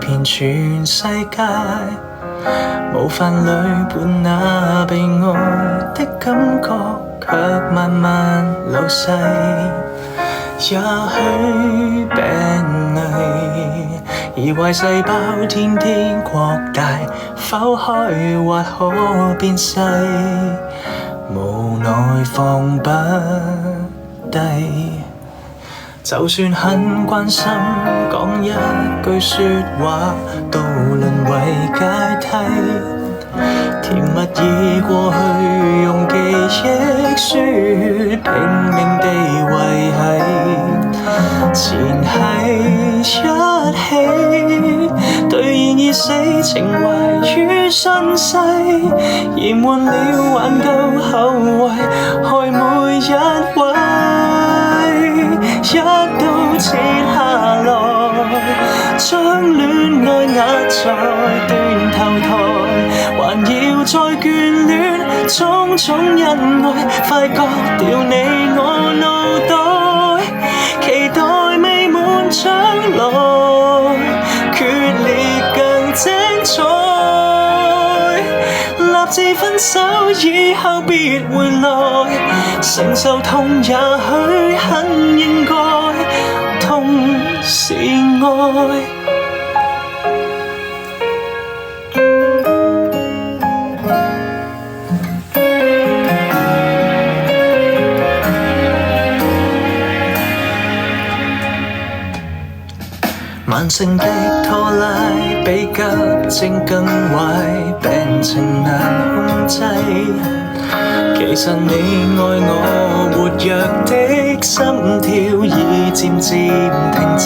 遍全世界，無法侶伴那被愛的感覺，卻慢慢流逝。也許病危，而壞細胞天天擴大，剖開或可變細，無奈放不低。就算很關心，講一句說話都淪為階梯。甜蜜已過去，用記憶說拼命地維繫，前係一起，兌現已死情懷於身世，延緩了挽救後遺，害每一位。一刀切下來，將戀愛壓在斷頭台，還要再眷戀種種恩愛，快割掉你我腦袋，期待未滿將來，決裂更精彩，立志分手以後別回來，承受痛也許很應該，痛是愛。慢性的拖拉比急症更壞，病情難控制。其實你愛我，活躍的心跳已漸漸停滯。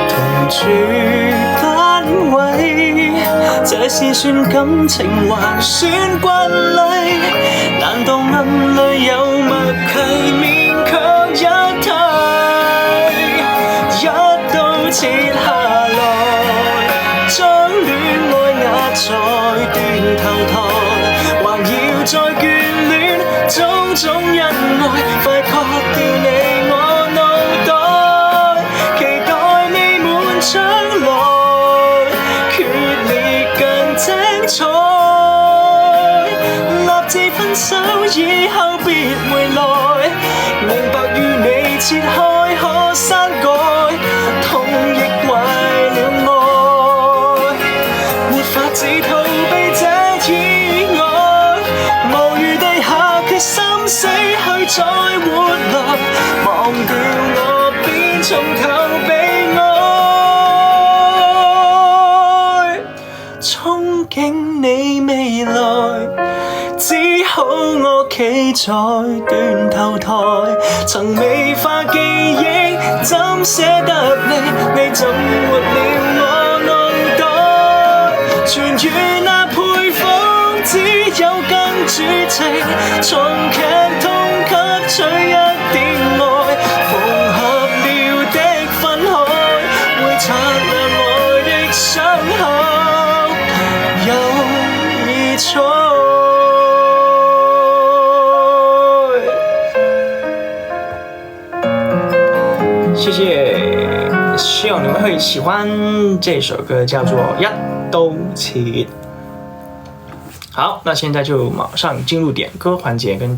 同住單位，這是算感情還算慣例？難道暗裏有默契，勉強一替？切下來，將戀愛壓在斷頭台，還要再眷戀種種恩愛，快割掉你我腦袋，期待未滿將來，決裂更精彩，立志分手以後別回來，明白與你切開可刪改。只逃避這意外，無餘地下決心死去再活來，忘掉我便從頭被愛，憧憬你未來，只好我企在斷頭台，曾美化記憶，怎捨得你，你怎活了我腦袋。全如那配方，只有更絕情，從劇痛吸取一點愛，縫合了的分開，會擦亮愛的傷口，有異彩。謝謝，希望你們會喜歡這首歌，叫做《一刀切》。好，那現在就馬上進入點歌環節跟